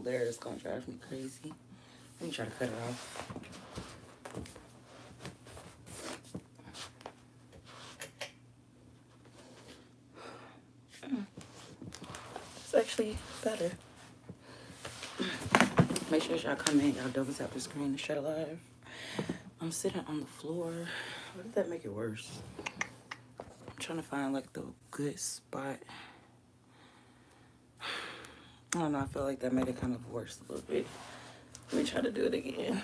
glare is gonna drive me crazy. Let me try to cut it off. It's actually better. Make sure y'all come in, y'all double tap the screen to share live. I'm sitting on the floor. What did that make it worse? I'm trying to find like the good spot. I don't know, I feel like that made it kind of worse a little bit. Let me try to do it again.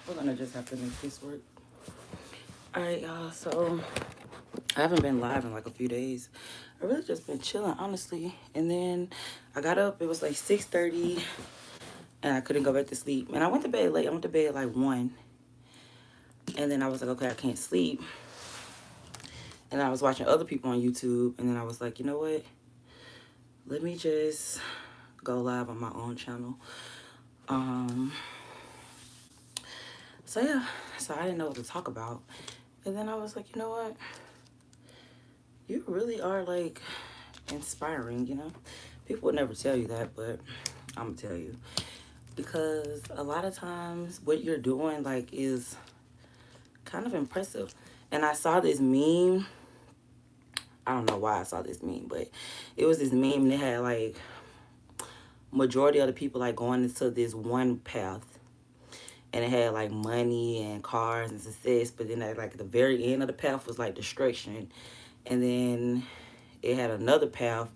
We're gonna just have to make this work. Alright, y'all, so I haven't been live in like a few days. I really just been chilling, honestly. And then I got up, it was like 6:30, and I couldn't go back to sleep. And I went to bed late. I went to bed at like 1. And then I was like, okay, I can't sleep. And I was watching other people on YouTube. And then I was like, you know what? Let me just go live on my own channel. So yeah, so I didn't know what to talk about. And then I was like, you know what? You really are like inspiring, you know? People would never tell you that, but I'm gonna tell you. Because a lot of times what you're doing like is kind of impressive. And I saw this meme. I don't know why I saw this meme, but it was this meme that had like majority of the people like going into this one path, and it had like money and cars and success, but then at like the very end of the path was like destruction. And then it had another path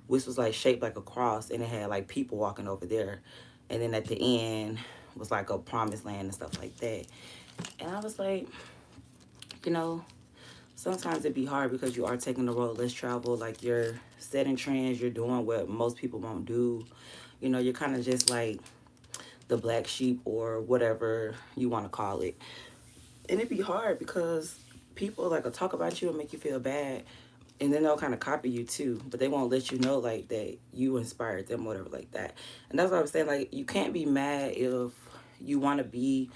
which was like shaped like a cross, and it had like people walking over there. And then at the end was like a promised land and stuff like that. And I was like, you know, sometimes it'd be hard because you are taking the road less traveled. Like you're setting trends, you're doing what most people won't do. You know, you're kind of just like the black sheep or whatever you want to call it. And it'd be hard because people like will talk about you and make you feel bad, and then they'll kind of copy you too, but they won't let you know like that you inspired them, whatever like that. And that's what I was saying, like you can't be mad if you want to be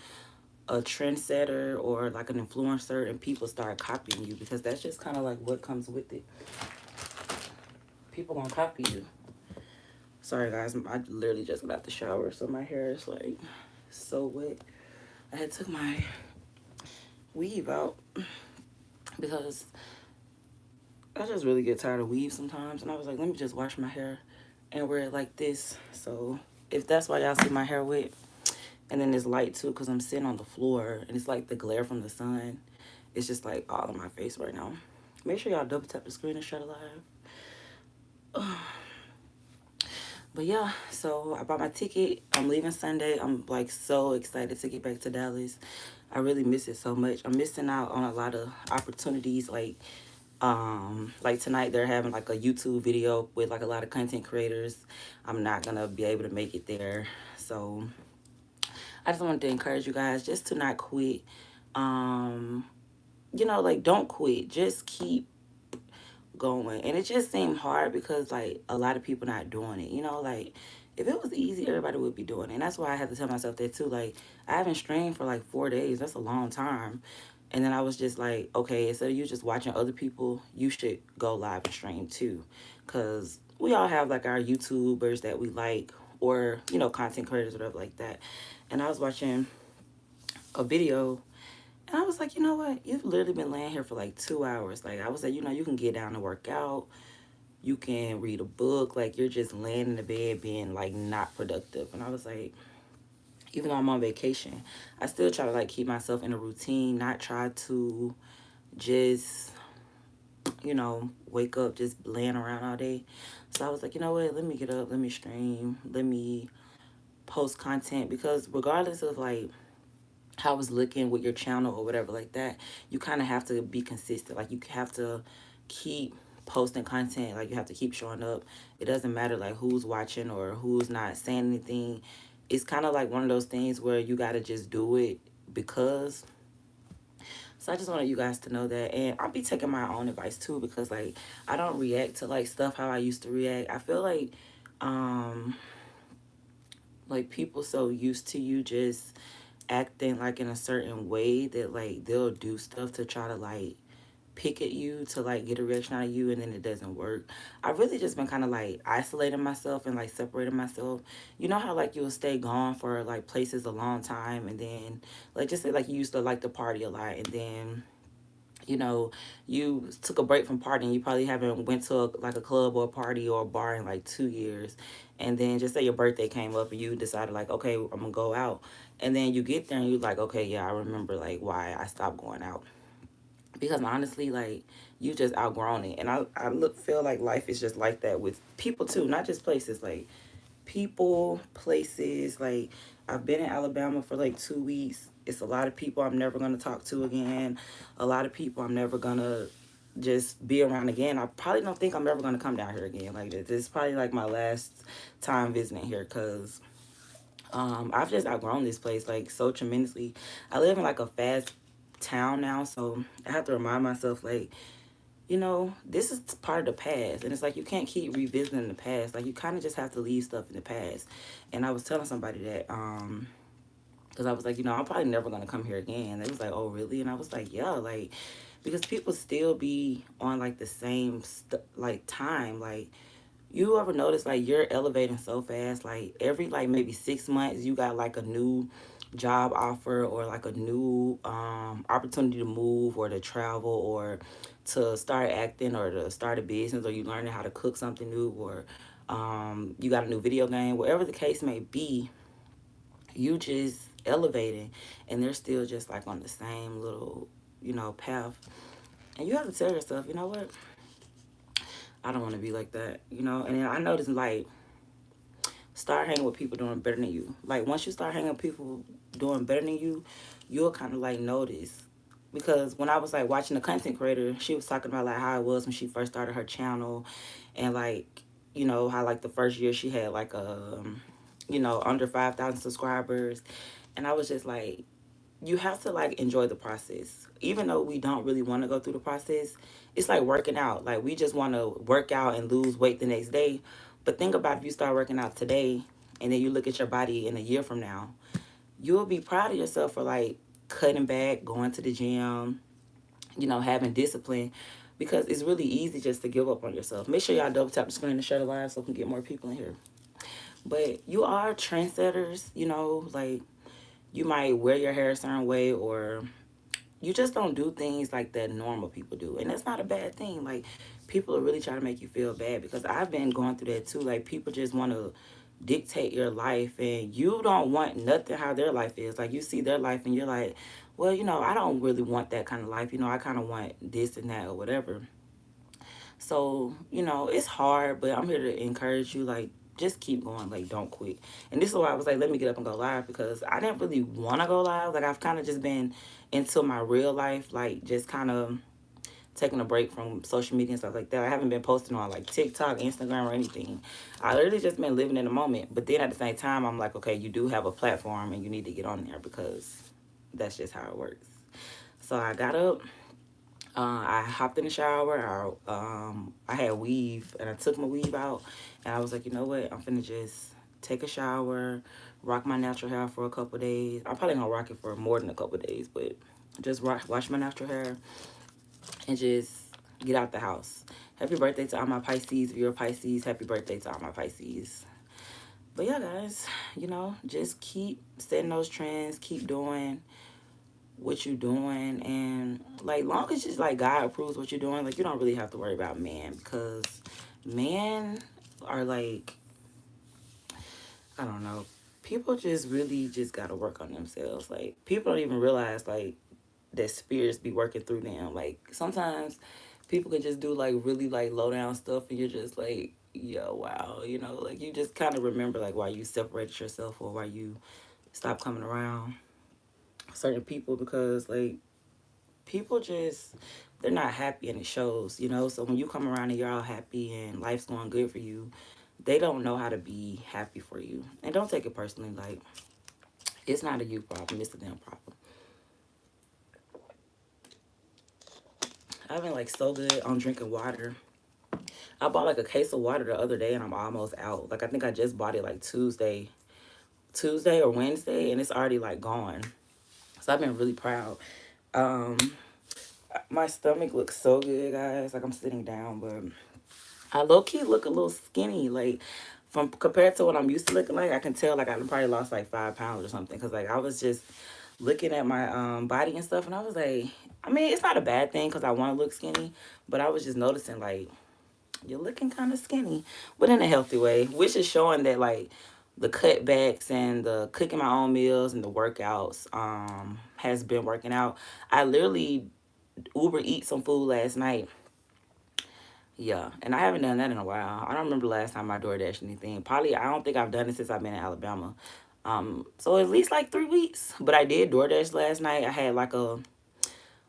a trendsetter or like an influencer and people start copying you, because that's just kind of like what comes with it. People gonna copy you. Sorry guys, I literally just got out the shower, so my hair is like so wet. I had took my weave out because I just really get tired of weave sometimes, and I was like, let me just wash my hair and wear it like this. So if that's why y'all see my hair wet, and then it's light too because I'm sitting on the floor and it's like the glare from the sun, it's just like all on my face right now. Make sure y'all double tap the screen and share the live. But yeah, so I bought my ticket. I'm leaving Sunday. I'm like so excited to get back to Dallas. I really miss it so much. I'm missing out on a lot of opportunities. Like tonight they're having like a YouTube video with like a lot of content creators. I'm not gonna be able to make it there. So I just wanted to encourage you guys just to not quit. You know, like don't quit. Just keep going. And it just seemed hard because like a lot of people not doing it, you know. Like if it was easy, everybody would be doing it. And that's why I had to tell myself that too. Like I haven't streamed for like 4 days. That's a long time. And then I was just like, okay, instead of you just watching other people, you should go live and stream too, because we all have like our YouTubers that we like, or you know, content creators or whatever like that. And I was watching a video, and I was like, you know what? You've literally been laying here for like 2 hours. Like I was like, you know, you can get down and work out. You can read a book. Like you're just laying in the bed being like not productive. And I was like, even though I'm on vacation, I still try to like keep myself in a routine, not try to just, you know, wake up just laying around all day. So I was like, you know what? Let me get up. Let me stream. Let me post content, because regardless of like how it's looking with your channel or whatever like that, you kind of have to be consistent. Like you have to keep posting content. Like you have to keep showing up. It doesn't matter like who's watching or who's not saying anything. It's kind of like one of those things where you got to just do it because. So I just wanted you guys to know that. And I'll be taking my own advice too, because like I don't react to like stuff how I used to react. I feel like people so used to you just acting like in a certain way that like they'll do stuff to try to like pick at you to like get a reaction out of you, and then it doesn't work. I've really just been kind of like isolating myself and like separating myself. You know how like you'll stay gone for like places a long time, and then like just say like you used to like to party a lot, and then you know you took a break from partying. You probably haven't went to like a club or a party or a bar in like 2 years, and then just say your birthday came up and you decided like, okay, I'm gonna go out, and then you get there and you're like, okay, yeah, I remember like why I stopped going out, because honestly like you just outgrown it. And I look feel like life is just like that with people too, not just places, like people, places. Like I've been in Alabama for like 2 weeks. It's a lot of people I'm never gonna talk to again. A lot of people I'm never gonna just be around again. I probably don't think I'm ever gonna come down here again. Like this is probably like my last time visiting here, because I've just outgrown this place like so tremendously. I live in like a fast town now, so I have to remind myself like, this is part of the past. And it's like you can't keep revisiting the past. Like you kind of just have to leave stuff in the past. And I was telling somebody that, because I was like, I'm probably never going to come here again. They was like, oh, really? And I was like, yeah, like, because people still be on like the same, like time. Like, you ever notice like you're elevating so fast? Like every like maybe 6 months, you got like a new job offer or like a new opportunity to move or to travel or to start acting or to start a business, or you learning how to cook something new, or you got a new video game, whatever the case may be. You just elevating, and they're still just like on the same little path. And you have to tell yourself, you know what, I don't want to be like that. And then I noticed like start hanging with people doing better than you. Like once you start hanging with people doing better than you, you'll kind of like notice. Because when I was like watching the content creator, she was talking about like how it was when she first started her channel, and like how like the first year she had like under 5,000 subscribers, and I was just like, you have to like enjoy the process. Even though we don't really want to go through the process, it's like working out. Like we just want to work out and lose weight the next day. But think about if you start working out today and then you look at your body in a year from now, you'll be proud of yourself for like cutting back, going to the gym, having discipline, because it's really easy just to give up on yourself. Make sure y'all double tap the screen to share the live so we can get more people in here. But you are trendsetters, like you might wear your hair a certain way, or you just don't do things like that normal people do. And that's not a bad thing. Like people are really trying to make you feel bad, because I've been going through that too. Like people just want to dictate your life, and you don't want nothing how their life is. Like you see their life and you're like, well, I don't really want that kind of life. I kind of want this and that or whatever. So, it's hard, but I'm here to encourage you. Like, just keep going. Like, don't quit. And this is why I was like, let me get up and go live, because I didn't really want to go live. Like, I've kind of just been into my real life, like, just kind of taking a break from social media and stuff like that. I haven't been posting on like TikTok, Instagram, or anything. I literally just been living in the moment. But then at the same time, I'm like, okay, you do have a platform and you need to get on there, because that's just how it works. So I got up. I hopped in the shower. I had weave, and I took my weave out, and I was like, you know what? I'm finna just take a shower, rock my natural hair for a couple days. I'm probably gonna rock it for more than a couple days, but just wash my natural hair and just get out the house. Happy birthday to all my Pisces. If you're a Pisces, happy birthday to all my Pisces. But yeah, guys, just keep setting those trends, keep doing what you're doing, and like long as just like God approves what you're doing, like you don't really have to worry about man, because men are like, I don't know, people just really just gotta work on themselves. Like people don't even realize like that spirits be working through them. Like sometimes people can just do like really like low down stuff, and you're just like, yo, wow, like you just kind of remember like why you separated yourself, or why you stopped coming around certain people, because like people just, they're not happy, and it shows. So when you come around and you're all happy and life's going good for you, they don't know how to be happy for you. And don't take it personally. Like it's not a you problem, it's a them problem. I've been like so good on drinking water. I bought like a case of water the other day and I'm almost out. Like I think I just bought it like Tuesday or Wednesday, and it's already like gone. So I've been really proud. Um, my stomach looks so good, guys. Like I'm sitting down, but I low key look a little skinny. Like from compared to what I'm used to looking like, I can tell like I probably lost like 5 pounds or something. Cause like I was just looking at my body and stuff, and I was like, I mean, it's not a bad thing because I want to look skinny, but I was just noticing like you're looking kind of skinny, but in a healthy way, which is showing that like the cutbacks and the cooking my own meals and the workouts has been working out. I literally Uber eat some food last night. Yeah, and I haven't done that in a while. I don't remember the last time I DoorDash anything. Probably I don't think I've done it since I've been in Alabama. So at least like 3 weeks. But I did DoorDash last night. I had like a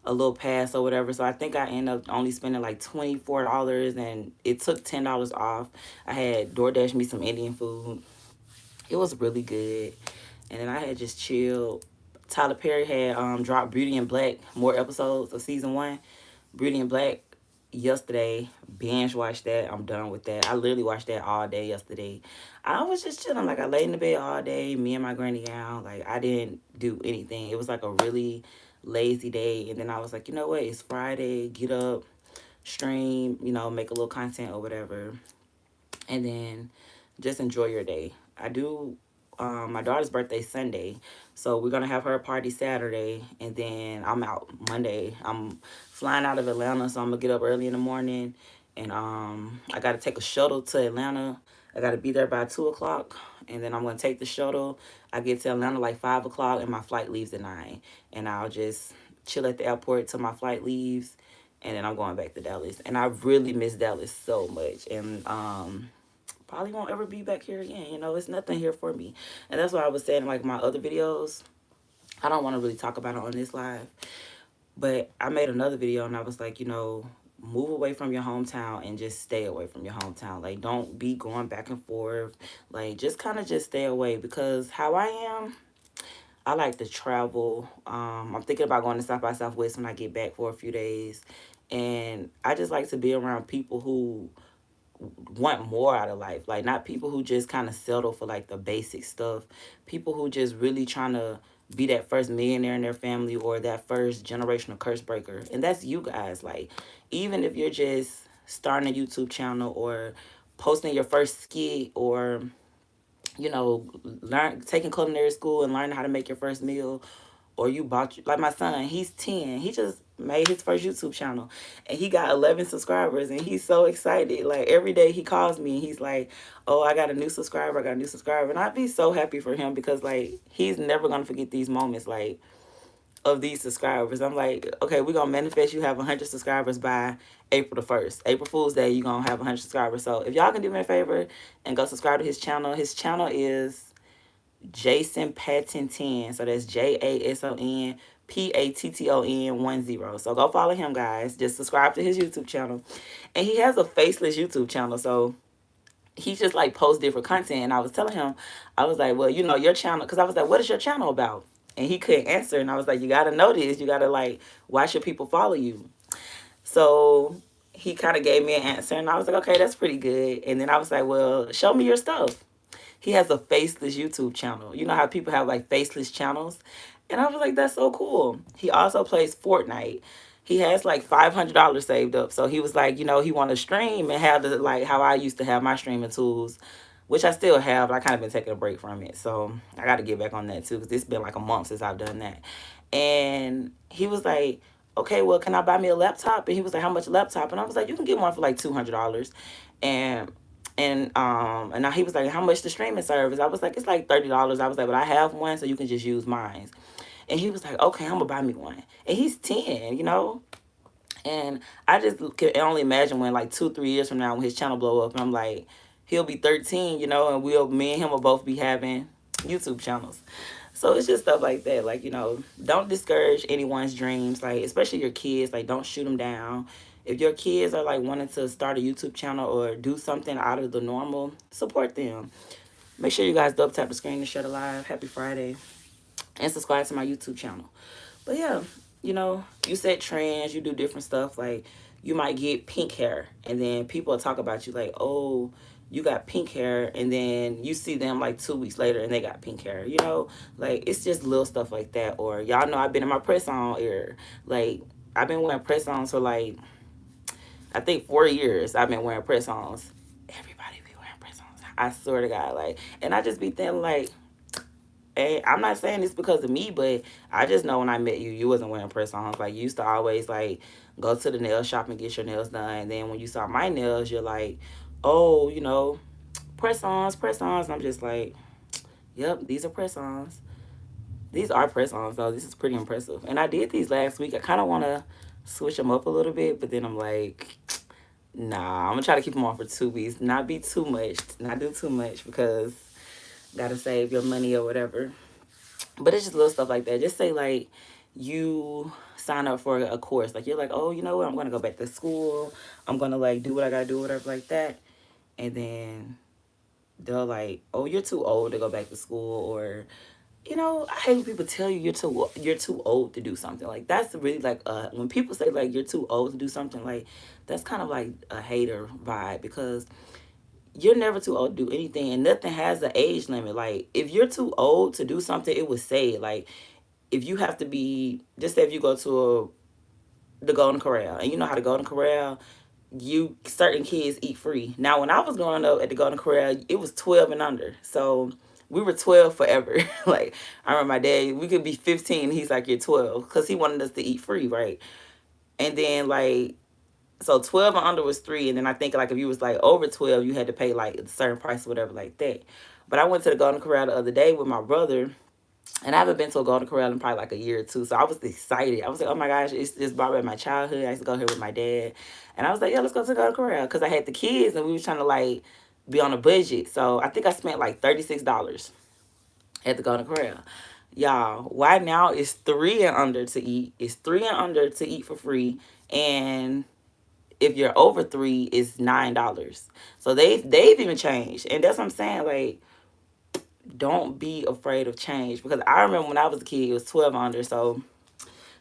little pass or whatever. So I think I ended up only spending like $24 and it took $10 off. I had DoorDash me some Indian food. It was really good. And then I had just chilled. Tyler Perry had dropped Beauty in Black, more episodes of season 1. Beauty in Black yesterday. Binge watched that. I'm done with that. I literally watched that all day yesterday. I was just chilling. Like I laid in the bed all day, me and my granny gown. Like I didn't do anything. It was like a really lazy day. And then I was like, you know what? It's Friday. Get up, stream, make a little content or whatever. And then just enjoy your day. I do my daughter's birthday Sunday, so we're gonna have her party Saturday, and then I'm out Monday. I'm flying out of Atlanta, so I'm gonna get up early in the morning, and I gotta take a shuttle to Atlanta. I gotta be there by 2 o'clock, and then I'm gonna take the shuttle. I get to Atlanta like 5 o'clock, and my flight leaves at 9, and I'll just chill at the airport till my flight leaves, and then I'm going back to Dallas. And I really miss Dallas so much, and probably won't ever be back here again. It's nothing here for me. And that's why I was saying, like, my other videos, I don't want to really talk about it on this live. But I made another video and I was like, move away from your hometown and just stay away from your hometown. Like, don't be going back and forth. Like, just kind of just stay away. Because how I am, I like to travel. I'm thinking about going to South by Southwest when I get back for a few days. And I just like to be around people who want more out of life. Like, not people who just kind of settle for like the basic stuff. People who just really trying to be that first millionaire in their family or that first generational curse breaker. And that's you guys. Like, even if you're just starting a YouTube channel or posting your first skit or taking culinary school and learning how to make your first meal, or you bought, like my son, he's 10. He just made his first YouTube channel and he got 11 subscribers and he's so excited. Like every day he calls me and he's like, oh, I got a new subscriber. I got a new subscriber. And I'd be so happy for him because like he's never going to forget these moments like of these subscribers. I'm like, okay, we're going to manifest you have 100 subscribers by April the 1st. April Fool's Day, you're going to have 100 subscribers. So if y'all can do me a favor and go subscribe to his channel is Jason Patton 10. So that's JASON PATTON 10. So go follow him, guys. Just subscribe to his YouTube channel. And he has a faceless YouTube channel. So he just like posts different content. And I was telling him, I was like, well, your channel, because I was like, what is your channel about? And he couldn't answer. And I was like, you got to know this. You got to like, why should people follow you? So he kind of gave me an answer. And I was like, okay, that's pretty good. And then I was like, well, show me your stuff. He has a faceless YouTube channel. You know how people have like faceless channels? And I was like, that's so cool. He also plays Fortnite. He has like $500 saved up. So he was like, he want to stream and have the like how I used to have my streaming tools, which I still have. But I kind of been taking a break from it. So I got to get back on that too because it's been like a month since I've done that. And he was like, okay, well, can I buy me a laptop? And he was like, how much laptop? And I was like, you can get one for like $200. And now he was like, how much the streaming service? I was like, it's like $30. I was like, but I have one, so you can just use mine. And he was like, okay, I'm gonna buy me one. And he's 10, And I just can only imagine when like 2-3 years from now when his channel blow up and I'm like, he'll be 13, and me and him will both be having YouTube channels. So it's just stuff like that. Like, don't discourage anyone's dreams, like especially your kids. Like, don't shoot them down. If your kids are like wanting to start a YouTube channel or do something out of the normal, support them. Make sure you guys double tap the screen to share the live. Happy Friday. And subscribe to my YouTube channel. But yeah, you set trends, you do different stuff. Like, you might get pink hair, and then people will talk about you like, oh, you got pink hair, and then you see them like 2 weeks later and they got pink hair, you know? Like, it's just little stuff like that. Or y'all know I've been in my press on era. Like, I've been wearing press ons for like, I think 4 years I've been wearing press ons. Everybody be wearing press ons. I swear to God. Like, and I just be thinking, like, hey, I'm not saying this because of me, but I just know when I met you, you wasn't wearing press ons. Like, you used to always, like, go to the nail shop and get your nails done. And then when you saw my nails, you're like, oh, you know, press ons, press ons. And I'm just like, yep, these are press ons. These are press ons, though. This is pretty impressive. And I did these last week. I kind of want to switch them up a little bit, but then I'm like, nah, I'm going to try to keep them on for 2 weeks. Not be too much, not do too much because gotta save your money or whatever. But it's just little stuff like that. Just say, like, you sign up for a course. Like, you're like, oh, you know what? I'm going to go back to school. I'm going to, like, do what I got to do, whatever, like that. And then they'll, like, oh, you're too old to go back to school. Or, you know, I hate when people tell you you're too old to do something. Like, that's really, like, when people say, like, you're too old to do something, like, that's kind of like a hater vibe, because you're never too old to do anything, and nothing has an age limit. Like, if you're too old to do something, it would say, like, if you have to be, just say if you go to the Golden Corral, and you know how the Golden Corral, you certain kids eat free. Now, when I was growing up at the Golden Corral, it was 12 and under, so we were 12 forever. Like, I remember my dad, we could be 15, he's like, you're 12, because he wanted us to eat free, right? And then, like, so 12 and under was 3, and then I think, like, if you was like over 12, you had to pay like a certain price or whatever like that. But I went to the Golden Corral the other day with my brother, and I haven't been to a Golden Corral in probably like a year or two. So I was excited. I was like, oh my gosh, it's just brought back my childhood. I used to go here with my dad, and I was like, yeah, let's go to the Golden Corral, because I had the kids and we was trying to, like, be on a budget. So I think I spent like $36 at the Golden Corral. Y'all, why now it's 3 and under to eat. It's 3 and under to eat for free, and if you're over 3, it's $9. So they've even changed, and that's what I'm saying. Like, don't be afraid of change, because I remember when I was a kid, it was 12 under. So,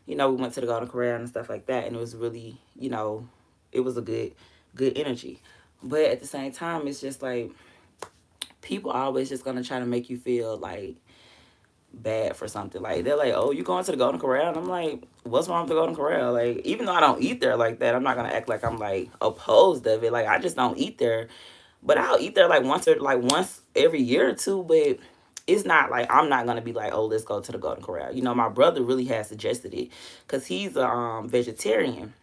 you know, we went to the Golden Corral and stuff like that, and it was really, you know, it was a good energy. But at the same time, it's just like, people are always just gonna try to make you feel like bad for something. Like, they're like, oh, you going to the Golden Corral? And I'm like, what's wrong with the Golden Corral? Like, even though I don't eat there like that, I'm not gonna act like I'm like opposed of it. Like, I just don't eat there. But I'll eat there like once every year or two. But it's not like, I'm not gonna be like, oh, let's go to the Golden Corral. You know, my brother really has suggested it, because he's a vegetarian.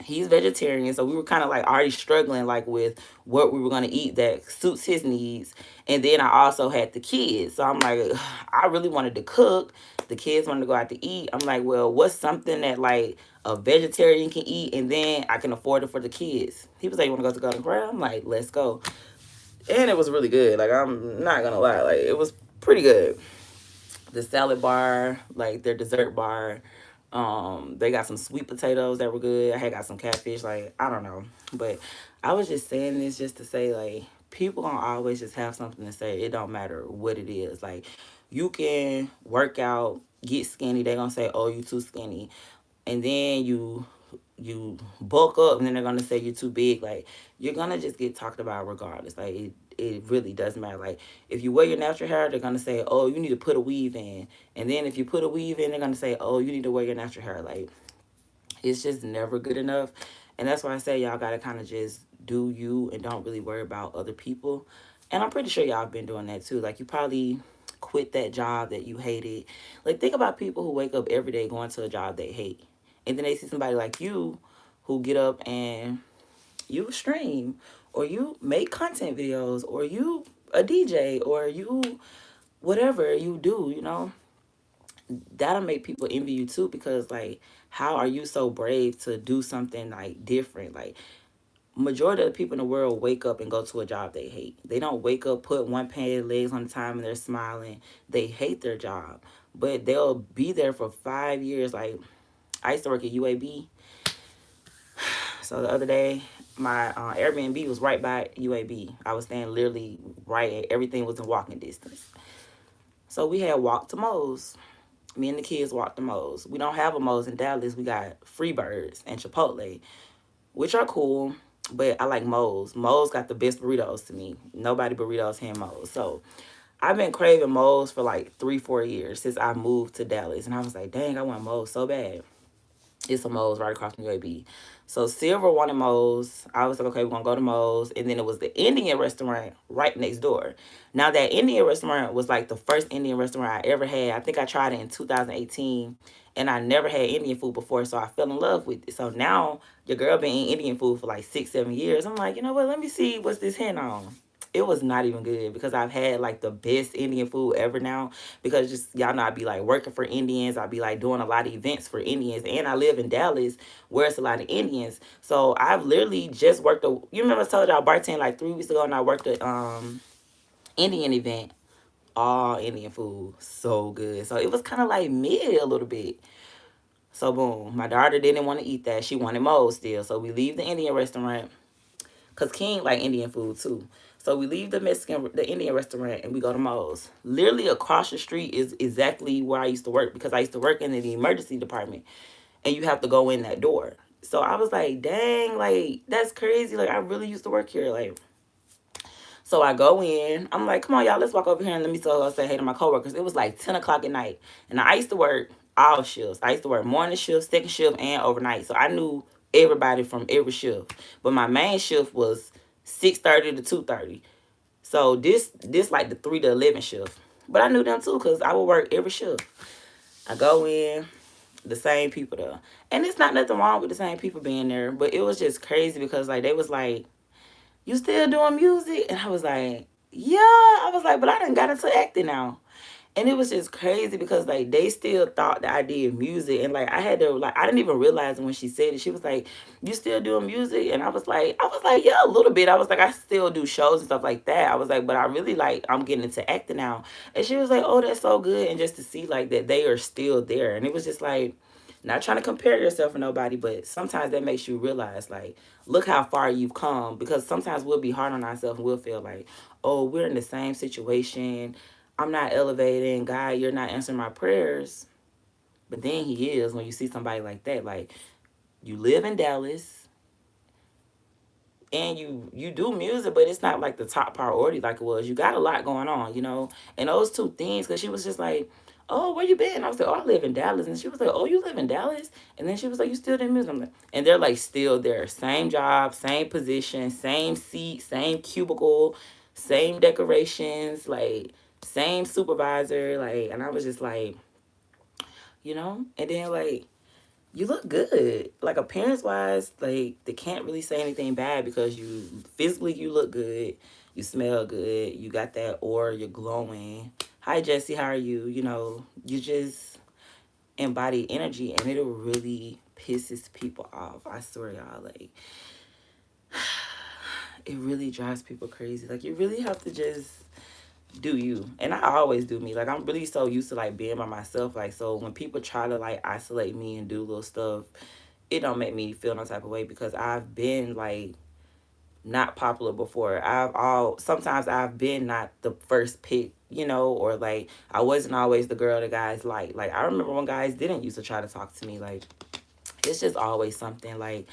He's vegetarian, so we were kind of like already struggling, like, with what we were going to eat that suits his needs. And then I also had the kids, so I'm like, I really wanted to cook. The kids wanted to go out to eat. I'm like, well, what's something that, like, a vegetarian can eat and then I can afford it for the kids? He was like, you want to go to Golden Corral? I'm like, let's go. And it was really good. Like, I'm not gonna lie, like, it was pretty good. The salad bar, like, their dessert bar. They got some sweet potatoes that were good. I had got some catfish. Like, I don't know, but I was just saying this just to say, like, people gonna always just have something to say. It don't matter what it is. Like, you can work out, get skinny. They gonna say, oh, you too skinny, and then you bulk up, and then they're gonna say you're too big. Like, you're gonna just get talked about regardless. Like, it really doesn't matter. Like, if you wear your natural hair, they're gonna say, oh, you need to put a weave in. And then if you put a weave in, they're gonna say, oh, you need to wear your natural hair. Like, it's just never good enough. And that's why I say y'all gotta kind of just do you and don't really worry about other people. And I'm pretty sure y'all have been doing that too. Like, you probably quit that job that you hated. Like, think about people who wake up every day going to a job they hate, and then they see somebody like you who get up and you stream, or you make content videos, or you a DJ, or you whatever you do, you know, that'll make people envy you too, because, like, how are you so brave to do something, like, different? Like, majority of the people in the world wake up and go to a job they hate. They don't wake up, put one pair of legs on the time, and they're smiling. They hate their job, but they'll be there for 5 years. Like, I used to work at UAB. So the other day, my Airbnb was right by UAB. I was staying literally right, everything was in walking distance. So we had walked to Moe's. Me and the kids walked to Moe's. We don't have a Moe's in Dallas. We got Freebirds and Chipotle, which are cool. But I like Moe's. Moe's got the best burritos to me. Nobody burritos hand Moe's. So I've been craving Moe's for like 3, 4 years since I moved to Dallas. And I was like, dang, I want Moe's so bad. It's a Moe's right across from UAB. So Silver wanted Moe's. I was like, okay, we're gonna go to Moe's. And then it was the Indian restaurant right next door. Now that Indian restaurant was like the first Indian restaurant I ever had. I think I tried it in 2018 and I never had Indian food before, so I fell in love with it. So now your girl been eating Indian food for like 6, 7 years. I'm like, you know what, let me see what's this hen on. It was not even good because I've had like the best Indian food ever now. Because just y'all know I be like working for Indians. I be like doing a lot of events for Indians. And I live in Dallas where it's a lot of Indians. So I've literally just worked you remember I told y'all bartending like 3 weeks ago and I worked a Indian event. All Indian food. So good. So it was kind of like mid a little bit. So boom. My daughter didn't want to eat that. She wanted Moe's still. So we leave the Indian restaurant. Cause King like Indian food too. So we leave the Indian restaurant and we go to Moe's. Literally across the street is exactly where I used to work because I used to work in the emergency department, and you have to go in that door. So I was like, dang, like that's crazy. Like I really used to work here. Like so I go in. I'm like, come on, y'all, let's walk over here and let me say hey to my coworkers. It was like 10 o'clock at night. And I used to work all shifts. I used to work morning shift, second shift, and overnight. So I knew everybody from every shift. But my main shift was 6:30 to 2:30. So this like the 3 to 11 shift. But I knew them too because I would work every shift. I go in, the same people there. And it's not nothing wrong with the same people being there. But it was just crazy because like they was like, you still doing music? And I was like, yeah. I was like, but I done got into acting now. And it was just crazy because like they still thought that I did music. And like I had to like I didn't even realize when she said it. She was like, you still doing music? And I was like, yeah, a little bit. I was like, I still do shows and stuff like that. I was like, but I really like I'm getting into acting now. And she was like, oh, that's so good. And just to see like that they are still there. And it was just like not trying to compare yourself with nobody, but sometimes that makes you realize, like, look how far you've come. Because sometimes we'll be hard on ourselves and we'll feel like, oh, we're in the same situation. I'm not elevating. God, you're not answering my prayers. But then He is when you see somebody like that. Like, you live in Dallas and you do music, but it's not like the top priority like it was. You got a lot going on, you know. And those two things, because she was just like, oh, where you been? I was like, oh, I live in Dallas. And she was like, oh, you live in Dallas? And then she was like, you still do music? I'm like, and they're like still there. Same job, same position, same seat, same cubicle, same decorations, like same supervisor. Like, and I was just like, you know? And then like you look good. Like appearance wise, like they can't really say anything bad because you physically you look good, you smell good, you got that aura, you're glowing. Hi Jesse, how are you? You know, you just embody energy and it'll really pisses people off. I swear y'all, like it really drives people crazy. Like you really have to just do you. And I always do me. Like I'm really so used to like being by myself. Like so when people try to like isolate me and do little stuff, it don't make me feel no type of way because I've been like not popular before. Sometimes I've been not the first pick, you know, or like I wasn't always the girl that guys like. Like I remember when guys didn't used to try to talk to me. Like it's just always something like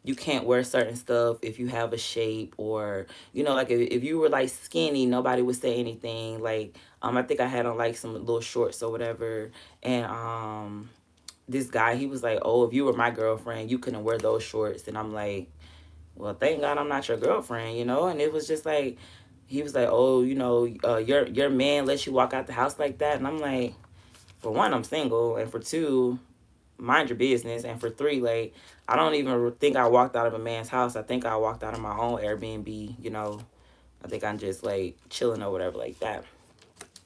you can't wear certain stuff if you have a shape or you know like if you were like skinny nobody would say anything like I think I had on like some little shorts or whatever and this guy he was like oh if you were my girlfriend you couldn't wear those shorts and I'm like well thank God I'm not your girlfriend you know and it was just like he was like oh you know your man lets you walk out the house like that and I'm like for one I'm single and for two mind your business. And for three, like, I don't even think I walked out of a man's house. I think I walked out of my own Airbnb, you know. I think I'm just like chilling or whatever like that.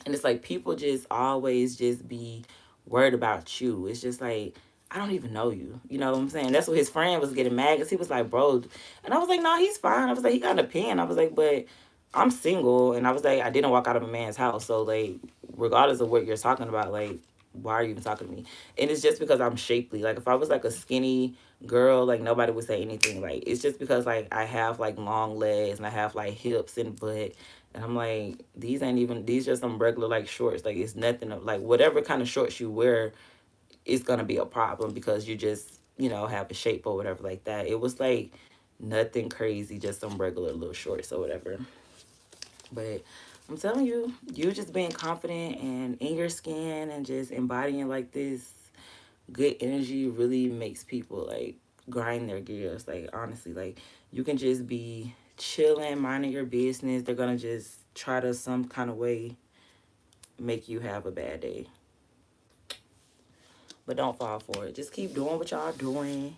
And it's like people just always just be worried about you. It's just like, I don't even know you. You know what I'm saying? That's what his friend was getting mad because he was like, bro. And I was like, no, he's fine. I was like, he got an opinion. I was like, but I'm single. And I was like, I didn't walk out of a man's house. So, like, regardless of what you're talking about, like, why are you even talking to me? And it's just because I'm shapely. Like, if I was like a skinny girl, like, nobody would say anything. Like, it's just because, like, I have like long legs and I have like hips and butt. And I'm like, these just some regular like shorts. Like, it's nothing of like whatever kind of shorts you wear is gonna be a problem because you just have a shape or whatever like that. It was like nothing crazy, just some regular little shorts or whatever. But I'm telling you, you just being confident and in your skin and just embodying like this good energy really makes people like grind their gears. Like honestly, like you can just be chilling, minding your business. They're gonna just try to some kind of way make you have a bad day. But don't fall for it. Just keep doing what y'all doing.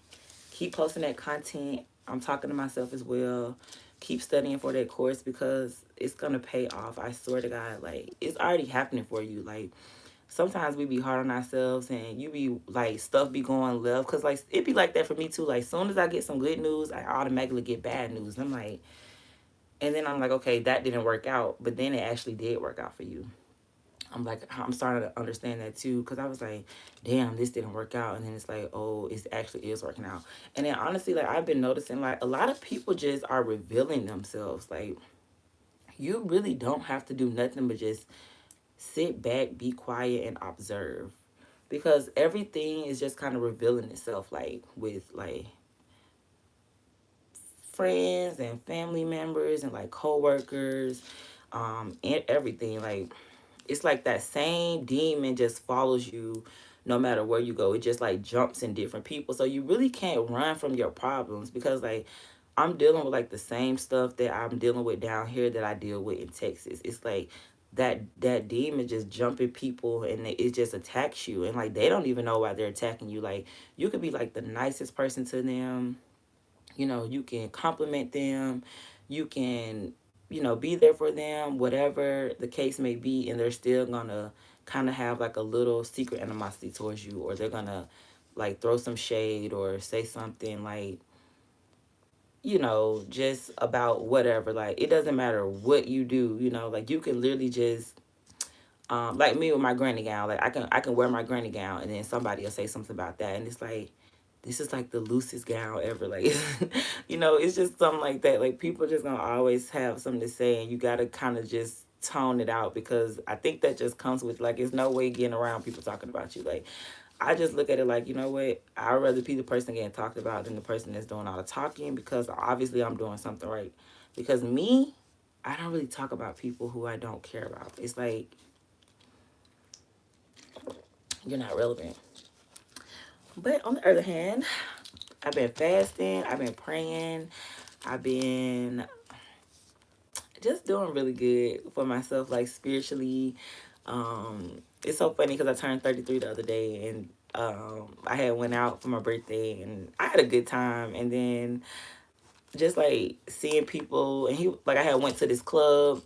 Keep posting that content. I'm talking to myself as well. Keep studying for that course because it's gonna pay off. I swear to God, like it's already happening for you. Like sometimes we be hard on ourselves and you be like stuff be going left because like it be like that for me too. Like soon as I get some good news, I automatically get bad news. I'm like, and then I'm like, okay, that didn't work out, but then it actually did work out for you. I'm like, I'm starting to understand that too, because I was like, damn, this didn't work out, and then it's like, oh, it actually is working out. And then honestly, like I've been noticing, like a lot of people just are revealing themselves. Like you really don't have to do nothing but just sit back, be quiet, and observe, because everything is just kind of revealing itself, like with like friends and family members and like coworkers, and everything. Like it's like that same demon just follows you no matter where you go. It just like jumps in different people. So you really can't run from your problems because like I'm dealing with like the same stuff that I'm dealing with down here that I deal with in Texas. It's like that demon just jumping people and it just attacks you and like they don't even know why they're attacking you. Like you could be like the nicest person to them, you can compliment them, you can, be there for them, whatever the case may be, and they're still gonna kind of have like a little secret animosity towards you, or they're gonna like throw some shade or say something like, just about whatever. Like it doesn't matter what you do, like you can literally just like me with my granny gown, like I can wear my granny gown and then somebody will say something about that and it's like this is like the loosest gown ever. Like, it's just something like that. Like, people just gonna always have something to say, and you gotta kind of just tone it out because I think that just comes with, like, there's no way getting around people talking about you. Like, I just look at it like, you know what? I'd rather be the person getting talked about than the person that's doing all the talking because obviously I'm doing something right. Because me, I don't really talk about people who I don't care about. It's like, you're not relevant. But on the other hand, I've been fasting, I've been praying, I've been just doing really good for myself, like spiritually. It's so funny because I turned 33 the other day and I had went out for my birthday and I had a good time. And then just like seeing people and he like I had went to this club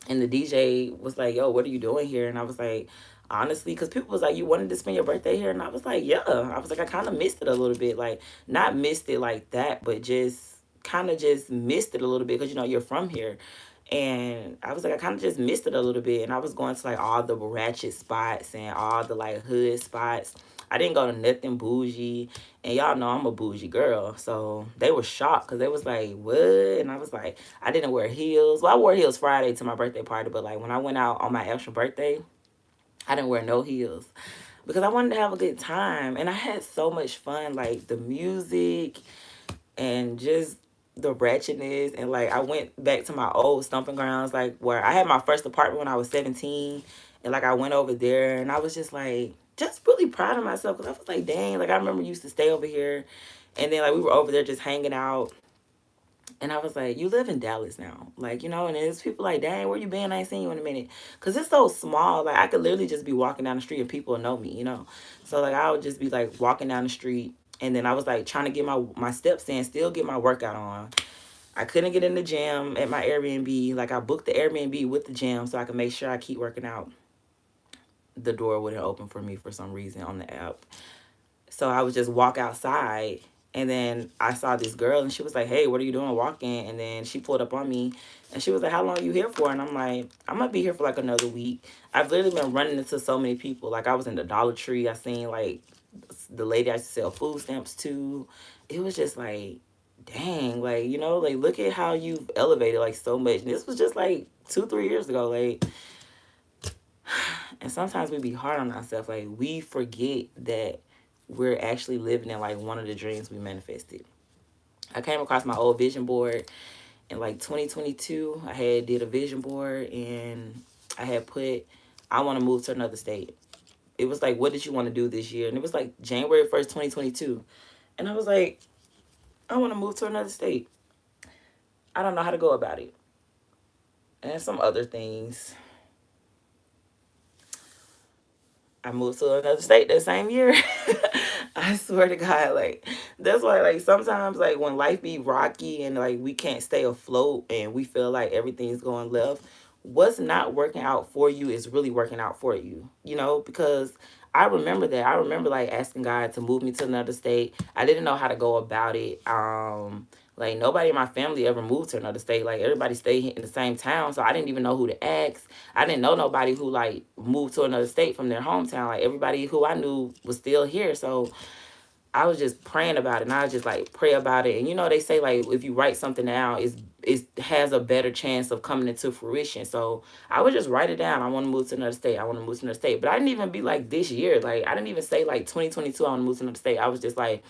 and the DJ was like, yo, what are you doing here? And I was like, honestly, because people was like, you wanted to spend your birthday here? And I was like, yeah. I was like, I kind of missed it a little bit. Like, not missed it like that, but just kind of just missed it a little bit because, you're from here. And I was like, I kind of just missed it a little bit. And I was going to like all the ratchet spots and all the like hood spots. I didn't go to nothing bougie. And y'all know I'm a bougie girl. So they were shocked because they was like, what? And I was like, I didn't wear heels. Well, I wore heels Friday to my birthday party. But like when I went out on my actual birthday, I didn't wear no heels because I wanted to have a good time. And I had so much fun. Like the music and just the wretchedness. And like I went back to my old stomping grounds, like where I had my first apartment when I was 17. And like I went over there and I was just like just really proud of myself because I was like, dang, like I remember used to stay over here. And then like we were over there just hanging out. And I was like, you live in Dallas now. Like, and there's people like, dang, where you been? I ain't seen you in a minute. Because it's so small. Like, I could literally just be walking down the street and people will know me. So, like, I would just be, like, walking down the street. And then I was, like, trying to get my steps in, still get my workout on. I couldn't get in the gym at my Airbnb. Like, I booked the Airbnb with the gym so I could make sure I keep working out. The door wouldn't open for me for some reason on the app. So I would just walk outside and then I saw this girl and she was like, hey, what are you doing walking? And then she pulled up on me and she was like, how long are you here for? And I'm like, I'm going to be here for like another week. I've literally been running into so many people. Like I was in the Dollar Tree. I seen like the lady I used to sell food stamps to. It was just like, dang, like, like look at how you've elevated like so much. And this was just like 2-3 years ago. Like, and sometimes we be hard on ourselves. Like we forget that we're actually living in like one of the dreams we manifested. I came across my old vision board in like 2022. I had did a vision board and I had put, I want to move to another state. It was like, what did you want to do this year? And it was like January 1st, 2022. And I was like, I want to move to another state. I don't know how to go about it. And some other things. I moved to another state that same year. I swear to God, like that's why like sometimes like when life be rocky and like we can't stay afloat and we feel like everything's going left, what's not working out for you is really working out for you. You know, because I remember that. I remember like asking God to move me to another state. I didn't know how to go about it. Like nobody in my family ever moved to another state. Like everybody stayed in the same town, so I didn't even know who to ask. I didn't know nobody who like moved to another state from their hometown. Like everybody who I knew was still here. So I was just praying about it, and I was just like pray about it. And you know they say like if you write something down, it has a better chance of coming into fruition. So I would just write it down. I want to move to another state. I want to move to another state. But I didn't even be like this year. Like I didn't even say like 2022 I want to move to another state. I was just like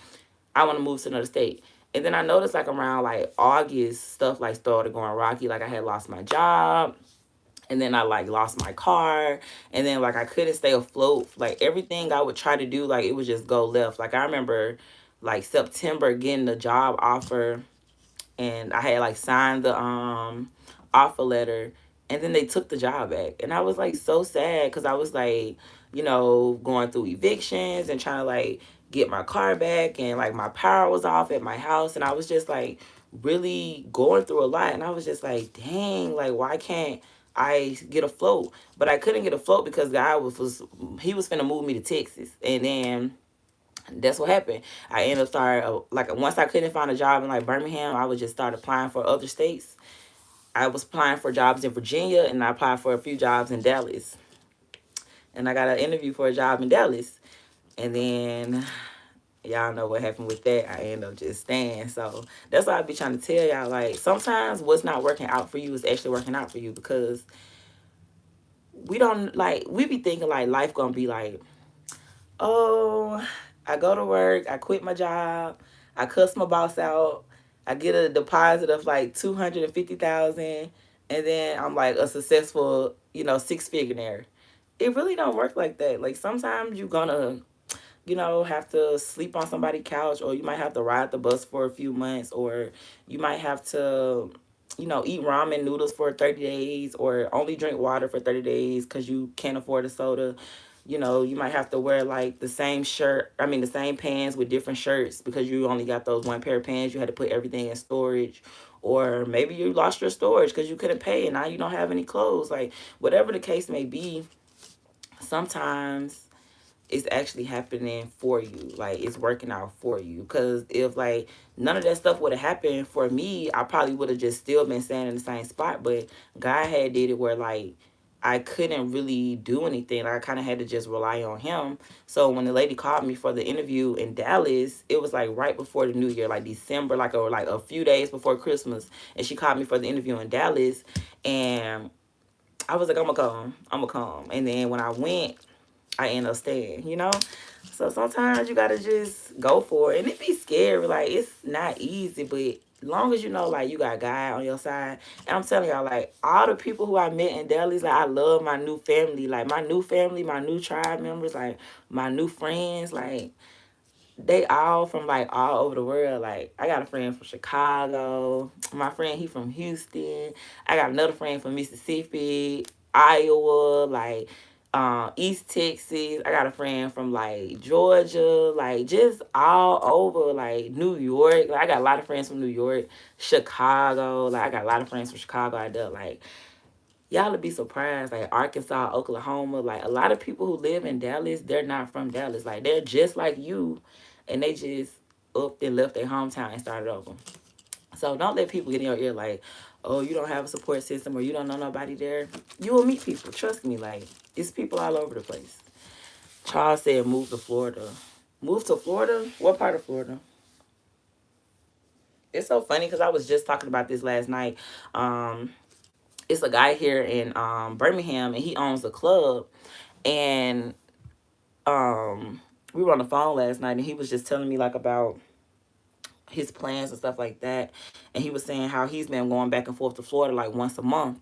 I want to move to another state. And then I noticed like around like August stuff like started going rocky. Like I had lost my job, and then I like lost my car, and then like I couldn't stay afloat. Like everything I would try to do, like it would just go left. Like I remember like September getting the job offer, and I had like signed the offer letter, and then they took the job back, and I was like so sad because I was like, you know, going through evictions and trying to like get my car back, and like my power was off at my house, and I was just like really going through a lot, and I was just like, dang, like why can't I get afloat? But I couldn't get afloat because God was he was finna move me to Texas, and then that's what happened. I ended up starting like once I couldn't find a job in like Birmingham, I would just start applying for other states. I was applying for jobs in Virginia, and I applied for a few jobs in Dallas. And I got an interview for a job in Dallas. And then y'all know what happened with that. I ended up just staying. So that's why I be trying to tell y'all like sometimes what's not working out for you is actually working out for you, because we don't like we be thinking like life gonna be like, oh, I go to work, I quit my job, I cuss my boss out, I get a deposit of like 250,000, and then I'm like a successful, you know, six-figure. It really don't work like that. Like sometimes you're gonna, you know, have to sleep on somebody's couch, or you might have to ride the bus for a few months, or you might have to, you know, eat ramen noodles for 30 days, or only drink water for 30 days because you can't afford a soda. You know, you might have to wear like the same shirt, I mean, the same pants with different shirts because you only got those one pair of pants. You had to put everything in storage. Or maybe you lost your storage because you couldn't pay and now you don't have any clothes. Like, whatever the case may be, sometimes it's actually happening for you. Like it's working out for you. Because if like none of that stuff would have happened for me, I probably would have just still been staying in the same spot. But God had did it where like I couldn't really do anything. Like, I kind of had to just rely on him. So when the lady called me for the interview in Dallas, it was like right before the new year, like December, like a few days before Christmas. And she called me for the interview in Dallas, and I was like, I'm gonna come. I'm gonna come. And then when I went, I end up staying, you know? So sometimes you gotta just go for it. And it be scary. Like, it's not easy, but long as you know, like, you got God on your side. And I'm telling y'all, like, all the people who I met in Delhi's, like, I love my new family. Like, my new family, my new tribe members, like, my new friends, like, they all from like all over the world. Like I got a friend from Chicago. My friend he from Houston. I got another friend from Mississippi, Iowa, like East Texas. I got a friend from like Georgia, like just all over, like New York. Like I got a lot of friends from New York, Chicago. Like I got a lot of friends from Chicago. I do like y'all would be surprised, like Arkansas, Oklahoma, like a lot of people who live in Dallas, they're not from Dallas. Like they're just like you, and they just up and left their hometown and started over. So don't let people get in your ear like, oh, you don't have a support system or you don't know nobody there. You will meet people. Trust me, like it's people all over the place. Charles said move to Florida. Move to Florida? What part of Florida? It's so funny because I was just talking about this last night. Um, it's a guy here in Birmingham, and he owns a club, and um we were on the phone last night, and he was just telling me like about his plans and stuff like that. And he was saying how he's been going back and forth to Florida like once a month.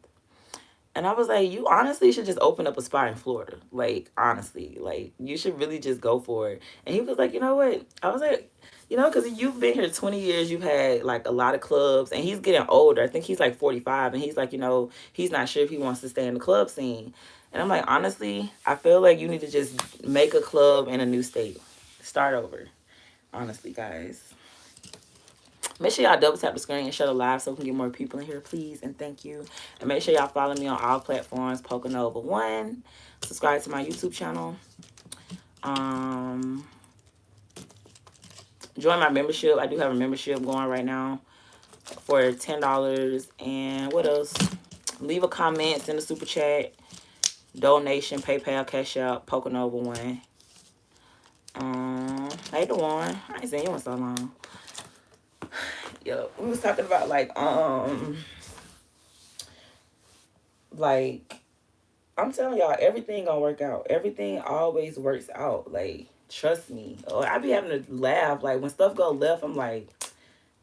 And I was like, you honestly should just open up a spot in Florida. Like, honestly, like, you should really just go for it. And he was like, you know what? I was like, because you've been here 20 years, you've had like a lot of clubs, and he's getting older. I think he's like 45, and he's like, he's not sure if he wants to stay in the club scene. And I'm like, honestly, I feel like you need to just make a club in a new state. Start over. Honestly, guys. Make sure y'all double tap the screen and share the live so we can get more people in here, please, and thank you. And make sure y'all follow me on all platforms, Pocanova1. Subscribe to my YouTube channel. Um, Join my membership. I do have a membership going right now for $10. And what else? Leave a comment, send a super chat, donation, PayPal, Cash App, Pocanova1. Hey, Dewan. I ain't seen you in so long. Yo, we was talking about like I'm telling y'all, everything gonna work out. Everything always works out. Like, trust me. I be having to laugh. Like, when stuff go left, I'm like,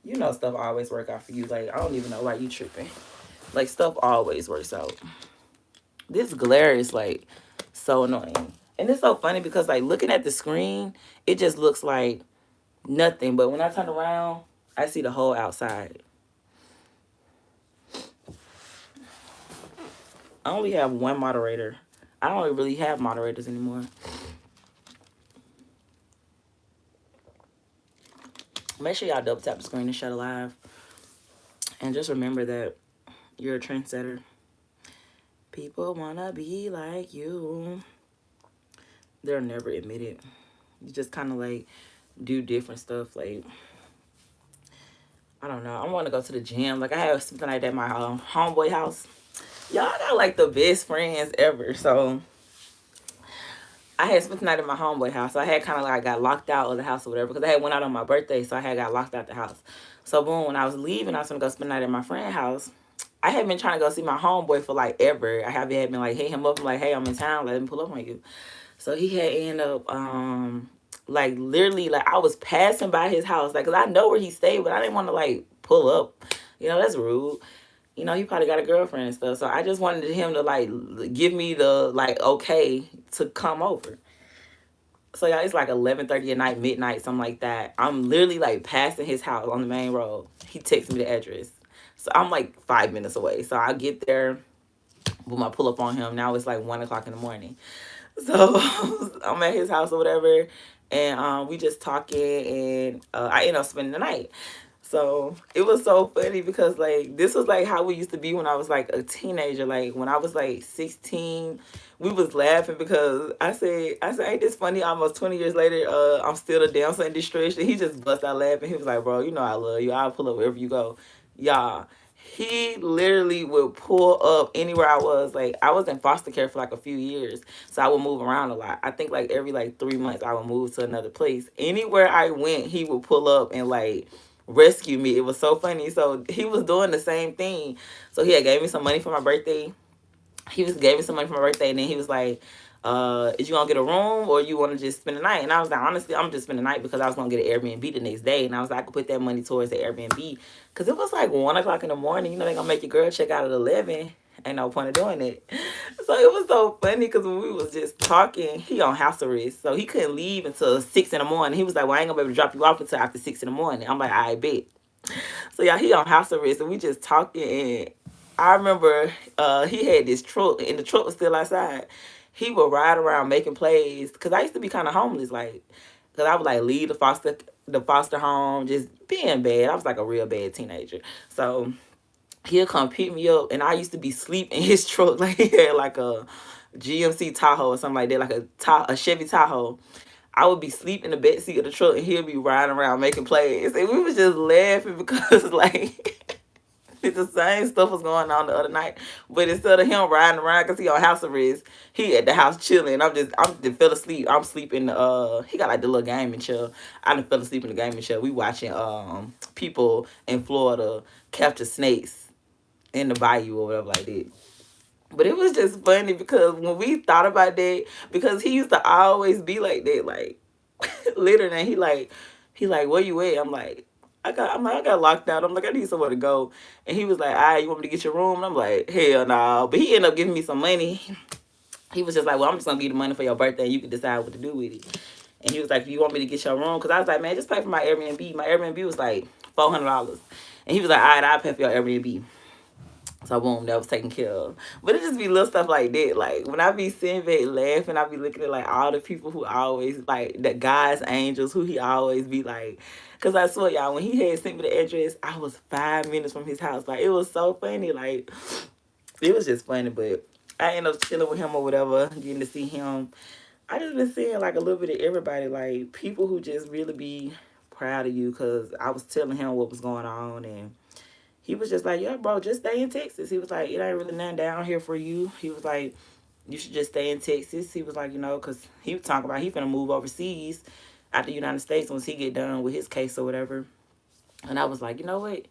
stuff always work out for you. Like, I don't even know why you tripping. Like, stuff always works out. This glare is like so annoying. And it's so funny because like looking at the screen, it just looks like nothing. But when I turn around, I see the whole outside. I only have one moderator. I don't really have moderators anymore. Make sure y'all double tap the screen and share the live. And just remember that you're a trendsetter. People want to be like you. They'll never admit it. You just kind of like do different stuff. Like, I don't know. I want to go to the gym. Like, I have something like that at my homeboy house. Y'all got like the best friends ever. So I had spent the night at my homeboy house. So I had kind of like got locked out of the house or whatever because I had went out on my birthday. So I had got locked out the house. So boom, when I was leaving, I was going to go spend the night at my friend's house. I had been trying to go see my homeboy for like ever. I had been like hit him up. I'm like, hey, I'm in town. Let him pull up on you. So he had ended up like literally like I was passing by his house like because I know where he stayed, but I didn't want to like pull up. That's rude. He probably got a girlfriend and stuff. So I just wanted him to like give me the like okay to come over. So yeah, it's like 11:30 at night, midnight, something like that. I'm literally like passing his house on the main road. He texts me the address. So I'm like 5 minutes away. So I get there, boom, I pull up on him. Now it's like 1 o'clock in the morning. So I'm at his house or whatever, and we just talking, and I end up spending the night. So it was so funny because like this was like how we used to be when I was like a teenager. Like when I was like 16, we was laughing because I said, ain't this funny? Almost 20 years later, I'm still a dancer in distress. And he just bust out laughing. He was like, bro, I love you. I'll pull up wherever you go. Y'all, he literally would pull up anywhere I was. Like I was in foster care for like a few years, so I would move around a lot. I think like every like 3 months I would move to another place. Anywhere I went, he would pull up and like rescue me. It was so funny. So he was doing the same thing. So he had gave me some money for my birthday. Gave me some money for my birthday, and then he was like, is you gonna get a room or you want to just spend the night? And I was like, honestly, I'm just spend the night because I was gonna get an Airbnb the next day, and I was like, I could put that money towards the Airbnb because it was like 1 o'clock in the morning. They gonna make your girl check out at 11. Ain't no point of doing it. So it was so funny because when we was just talking, he on house arrest, so he couldn't leave until 6 in the morning. He was like, well, I ain't gonna be able to drop you off until after 6 in the morning. I'm like, I bet. So yeah, he on house arrest, and we just talking. And I remember he had this truck, and the truck was still outside. He would ride around making plays because I used to be kind of homeless, like because I would like leave the foster home, just being bad. I was like a real bad teenager. So he'll come pick me up, and I used to be asleep in his truck, like he had like a GMC Tahoe or something like that, like a Chevy Tahoe. I would be sleeping in the back seat of the truck, and he'll be riding around making plays, and we was just laughing because like the same stuff was going on the other night, but instead of him riding around because he on house arrest, he at the house chilling. I'm just fell asleep. I'm sleeping. He got like the little gaming chair. I done fell asleep in the gaming chair. We watching people in Florida capture snakes in the bayou or whatever like that. But it was just funny because when we thought about that, because he used to always be like that, like Literally, and he like, where you at? I got locked out. I'm like, I need somewhere to go. And he was like, all right, you want me to get your room? And I'm like, hell no. But he ended up giving me some money. He was just like, well, I'm just gonna give you the money for your birthday. You can decide what to do with it. And he was like, you want me to get your room? Because I was like, man, just pay for my Airbnb. My Airbnb was like $400. And he was like, all right, I'll pay for your Airbnb. So boom, that was taken care of. But it just be little stuff like that. Like when I be sitting back laughing, I be looking at like all the people who always like the God's angels who he always be like. Cause I swear y'all, when he had sent me the address, I was 5 minutes from his house. Like it was so funny. Like it was just funny. But I ended up chilling with him or whatever, getting to see him. I just been seeing like a little bit of everybody, like people who just really be proud of you. Cause I was telling him what was going on and he was just like, yeah, bro, just stay in Texas. He was like, it ain't really nothing down here for you. He was like, you should just stay in Texas. He was like, you know, because he was talking about he finna move overseas out the United States once he get done with his case or whatever. And I was like, you know what?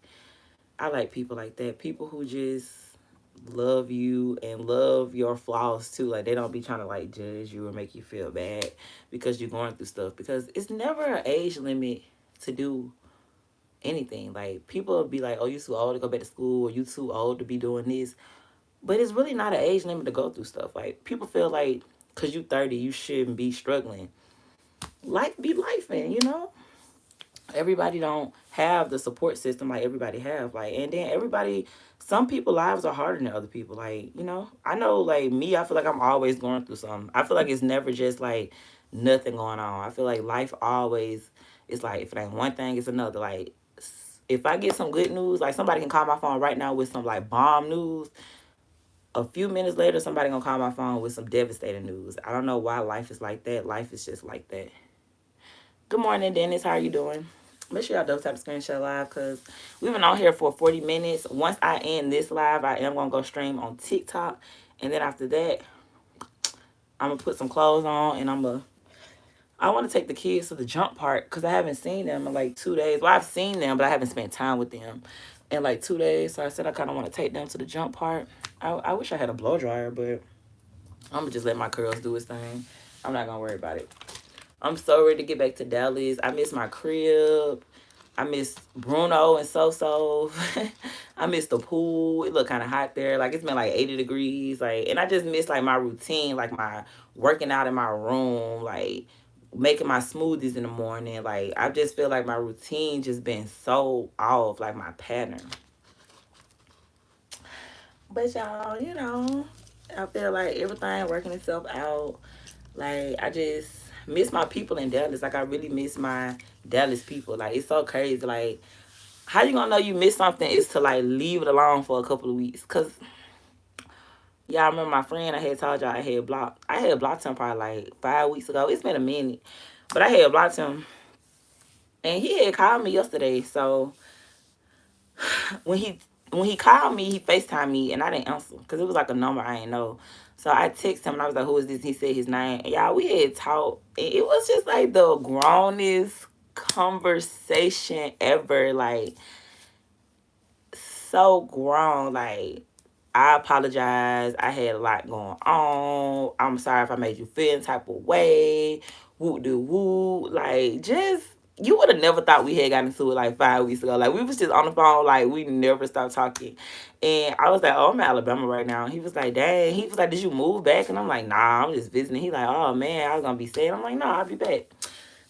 I like people like that. People who just love you and love your flaws too. Like they don't be trying to like judge you or make you feel bad because you're going through stuff. Because it's never an age limit to do anything. Like people will be like, "Oh, you too old to go back to school," or "You too old to be doing this." But it's really not an age limit to go through stuff. Like people feel like because you 30, you shouldn't be struggling. Life be life, and you know everybody don't have the support system like everybody have. Like and then everybody, some people lives are harder than other people. Like you know, I know like me, I feel like I'm always going through something. I feel like it's never just like nothing going on. I feel like life always. It's like if it ain't one thing, it's another. Like if I get some good news, like somebody can call my phone right now with some like bomb news. A few minutes later, somebody gonna call my phone with some devastating news. I don't know why life is like that. Life is just like that. Good morning, Dennis. How are you doing? Make sure y'all don't tap the screen share live because we've been on here for 40 minutes. Once I end this live, I am gonna go stream on TikTok, and then after that, I'm gonna put some clothes on and I want to take the kids to the jump park because I haven't seen them in like 2 days. Well, I've seen them, but I haven't spent time with them in like 2 days. So I said I kind of want to take them to the jump park. I wish I had a blow dryer, but I'm gonna just let my curls do its thing. I'm not gonna worry about it. I'm so ready to get back to Dallas. I miss my crib. I miss Bruno and So. I miss the pool. It looked kind of hot there. Like it's been like 80 degrees. Like, and I just miss like my routine, like my working out in my room, like making my smoothies in the morning. Like I just feel like my routine just been so off, like my pattern. But y'all, you know, I feel like everything working itself out. Like I just miss my people in Dallas. Like I really miss my Dallas people. Like it's so crazy. Like how you gonna know you miss something is to like leave it alone for a couple of weeks. Cause yeah, I remember my friend I had told y'all I had blocked him probably like 5 weeks ago. It's been a minute. But I had blocked him and he had called me yesterday. So when he when he called me, he FaceTimed me and I didn't answer because it was like a number I didn't know. So I texted him and I was like, "Who is this?" He said his name. And y'all, we had talked. And it was just like the grownest conversation ever. Like so grown. Like I apologize. I had a lot going on. I'm sorry if I made you feel any type of way. Woo do woo. Like just you would have never thought we had gotten into it like 5 weeks ago. Like we was just on the phone, like we never stopped talking. And I was like, "Oh, I'm in Alabama right now." He was like, "Dang." He was like, "Did you move back?" And I'm like, "Nah, I'm just visiting." He like, "Oh man, I was gonna be sad." I'm like, "No, I'll be back."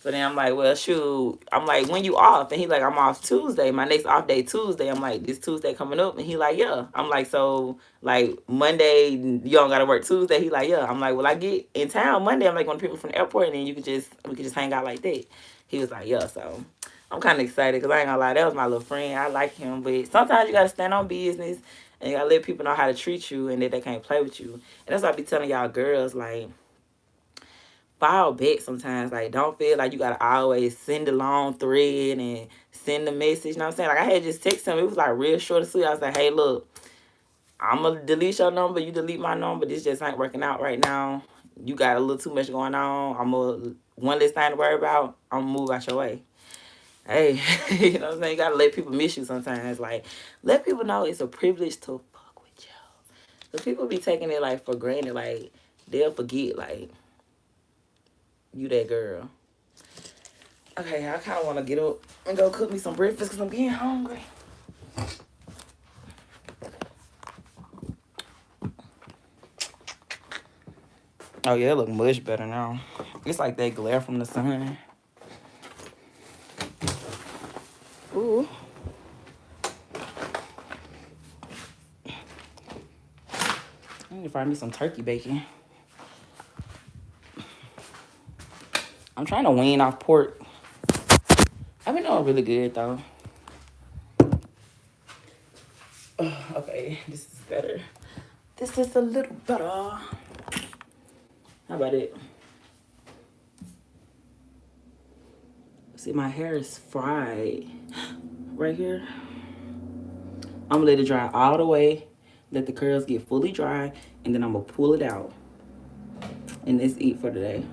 So then I'm like, well, shoot. I'm like, when you off? And he like, I'm off Tuesday. My next off day Tuesday. I'm like, this Tuesday coming up. And he like, yeah. I'm like, so like Monday, you don't gotta work Tuesday. He like, yeah. I'm like, well, I get in town Monday. I'm like, gonna pick me from the airport, and then we could just hang out like that. He was like, yeah. So I'm kind of excited because I ain't gonna lie, that was my little friend. I like him, but sometimes you gotta stand on business and you gotta let people know how to treat you and that they can't play with you. And that's why I be telling y'all girls like fall back sometimes. Like, don't feel like you gotta always send a long thread and send a message. You know what I'm saying? Like, I had just text him. It was like real short and sweet. I was like, hey, look, I'm gonna delete your number. You delete my number. This just ain't working out right now. You got a little too much going on. I'm gonna one less thing to worry about. I'm gonna move out your way. Hey, you know what I'm saying? You gotta let people miss you sometimes. Like, let people know it's a privilege to fuck with you. But people be taking it like for granted. Like, they'll forget like you that girl. Okay, I kind of want to get up and go cook me some breakfast because I'm getting hungry. Oh, yeah, it look much better now. It's like that glare from the sun. Ooh. I need to find me some turkey bacon. I'm trying to wean off pork. I've been doing really good, though. Okay, this is better. This is a little better. How about it? See, my hair is fried right here. I'm gonna let it dry all the way, let the curls get fully dry, and then I'm gonna pull it out. And let's eat for today.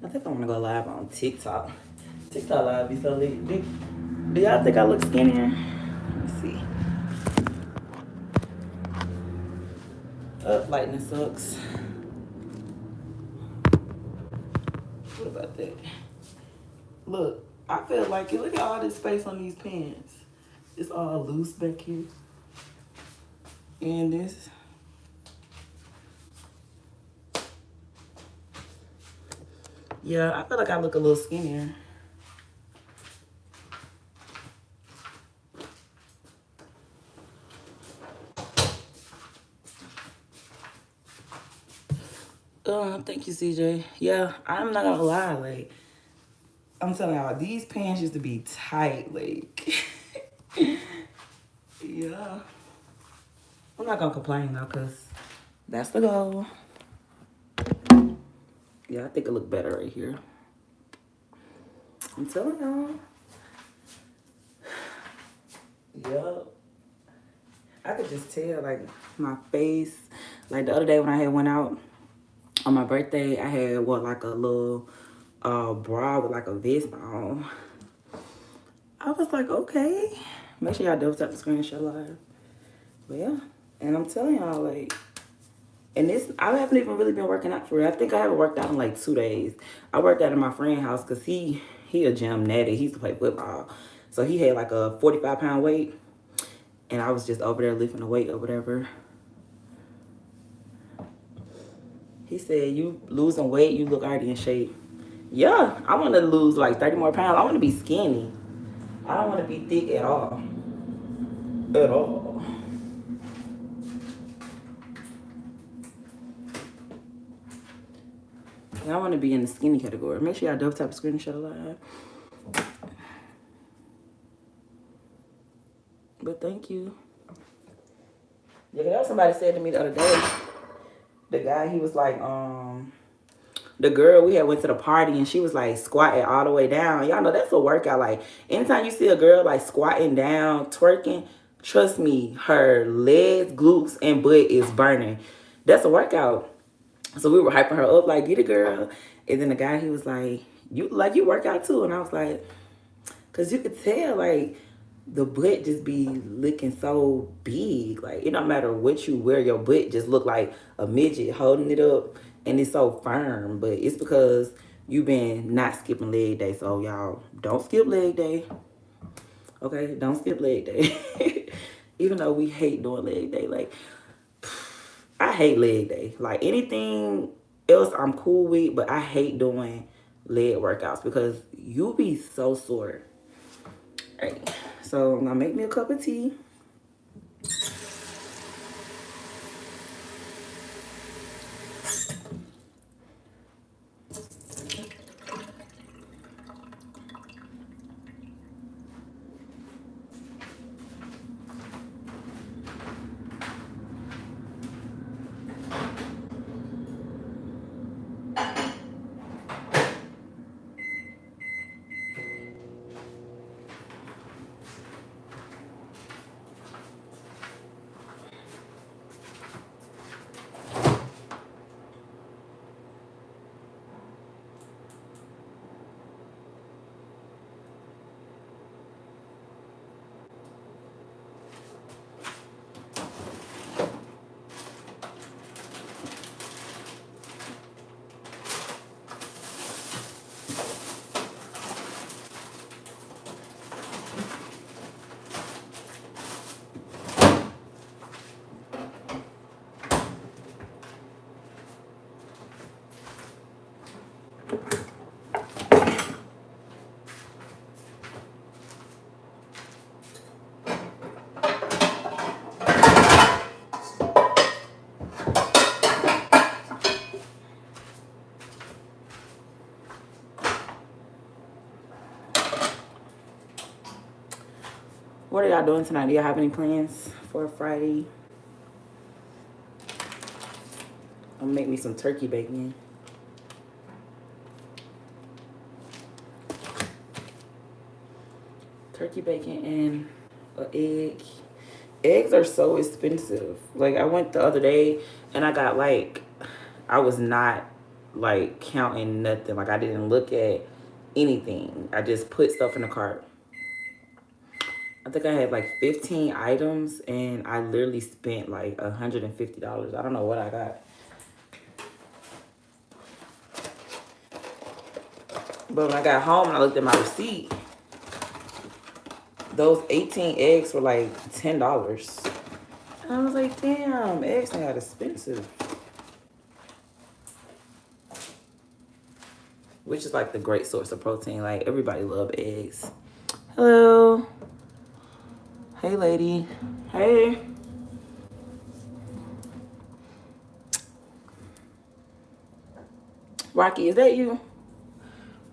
I think I wanna go live on TikTok. TikTok live be so lit. Do y'all think I look skinnier? Let's see. Lightning sucks. What about that? Look, I feel like it. Look at all this space on these pants. It's all loose back here. And this. Yeah, I feel like I look a little skinnier. Thank you, CJ. Yeah, I'm not gonna lie, like, I'm telling y'all, these pants used to be tight, like, yeah. I'm not gonna complain though, cause that's the goal. Yeah, I think it look better right here. I'm telling y'all. Yup. I could just tell, like, my face. Like, the other day when I had went out on my birthday, I had, like a little bra with, like, a vest on. I was like, okay. Make sure y'all double tap the screen and share live. But, yeah. And I'm telling y'all, like, and this, I haven't even really been working out for real. I think I haven't worked out in, like, 2 days. I worked out at my friend's house because he a gym natty. He used to play football. So, he had, like, a 45-pound weight. And I was just over there lifting the weight or whatever. He said, you losing weight, you look already in shape. Yeah, I want to lose like 30 more pounds. I want to be skinny. I don't want to be thick at all. At all. And I want to be in the skinny category. Make sure y'all double tap the screen and share live. But thank you. Yeah, that was somebody said to me the other day. The guy, he was like, the girl, we had went to the party and she was like squatting all the way down. Y'all know that's a workout. Like anytime you see a girl like squatting down, twerking, trust me, her legs, glutes, and butt is burning. That's a workout. So we were hyping her up like, get it, girl. And then the guy, he was like, you work out too. And I was like, because you could tell like the butt just be looking so big. Like it don't matter what you wear, your butt just look like a midget holding it up. And it's so firm, but it's because you've been not skipping leg day. So y'all don't skip leg day. Okay, don't skip leg day. Even though we hate doing leg day. Like, I hate leg day. Like anything else I'm cool with, but I hate doing leg workouts because you be so sore. All right, so I'm gonna make me a cup of tea. What are y'all doing tonight? Do y'all have any plans for Friday? I'm gonna make me some turkey bacon. Turkey bacon and an egg. Eggs are so expensive. Like, I went the other day and I got like, I was not like counting nothing. Like, I didn't look at anything. I just put stuff in the cart. I think I had like 15 items and I literally spent like $150. I don't know what I got. But when I got home and I looked at my receipt, those 18 eggs were like $10. And I was like, damn, eggs ain't that expensive. Which is like the great source of protein. Like, everybody love eggs. Hello. Hey, lady. Hey. Rocky, is that you?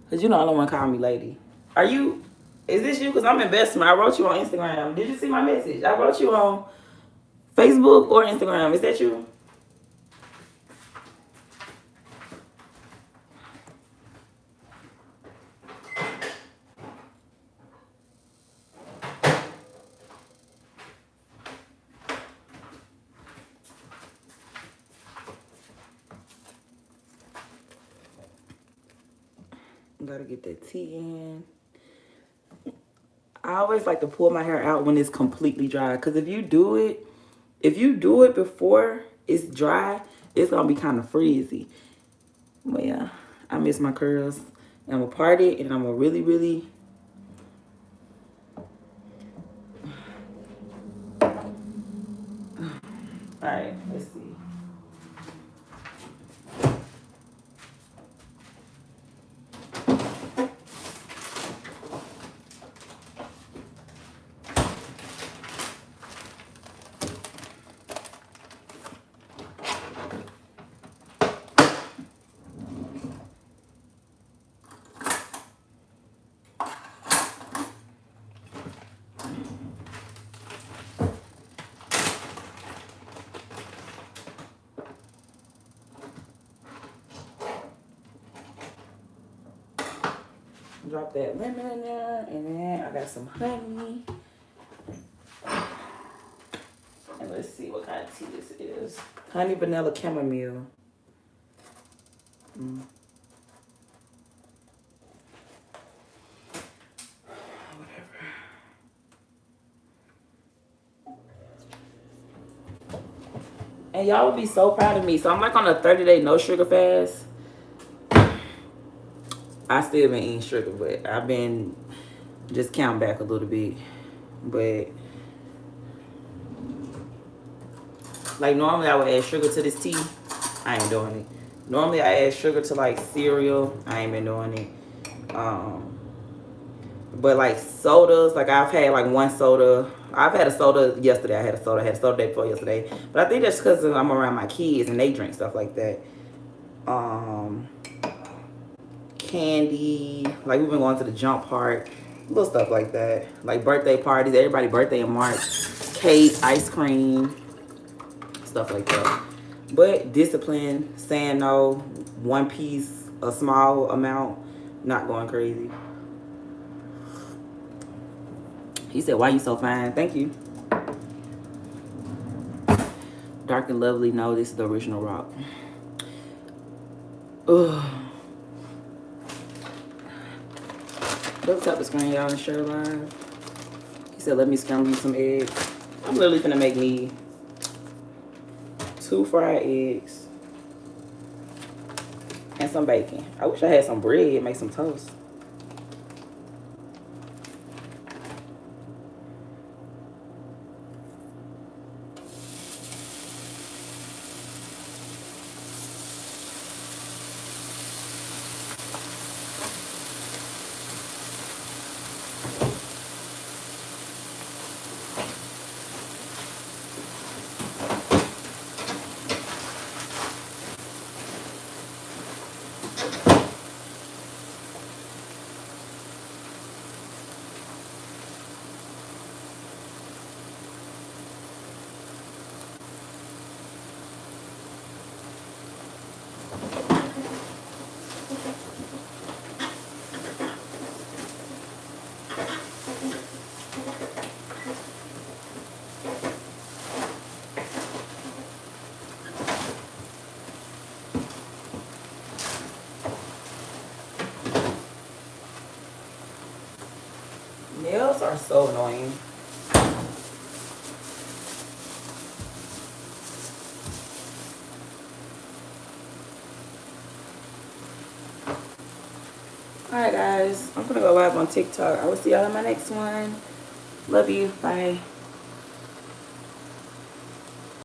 Because you know I don't want to call me lady. Are you? Is this you? Because I'm investment. I wrote you on Instagram. Did you see my message? I wrote you on Facebook or Instagram. Is that you? Gotta get that tea in. I always like to pull my hair out when it's completely dry. Because if you do it before it's dry, it's gonna be kind of frizzy. But yeah, I miss my curls. And I'm gonna part it and I'm gonna really, really. Alright, let's see. Drop that lemon in there, and then I got some honey. And let's see what kind of tea this is. Honey vanilla chamomile. Whatever. And y'all would be so proud of me. So I'm like on a 30-day no sugar fast. I still been eating sugar, but I've been just counting back a little bit. But like, normally I would add sugar to this tea. I ain't doing it. Normally I add sugar to like cereal. I ain't been doing it. But like sodas, like I've had like one soda. I've had a soda yesterday. I had a soda the day before yesterday. But I think that's because I'm around my kids and they drink stuff like that. Candy. Like, we've been going to the jump park. Little stuff like that. Like birthday parties. Everybody's birthday in March. Cake, ice cream. Stuff like that. But discipline, saying no, one piece, a small amount, not going crazy. He said, why you so fine? Thank you. Dark and lovely. No, this is the original rock. Ugh. Double tap the screen, y'all, and share live. He said, let me scramble you some eggs. I'm literally gonna make me 2 fried eggs and some bacon. I wish I had some bread, make some toast. Nails are so annoying. Alright guys, I'm gonna go live on TikTok. I will see y'all in my next one. Love you. Bye.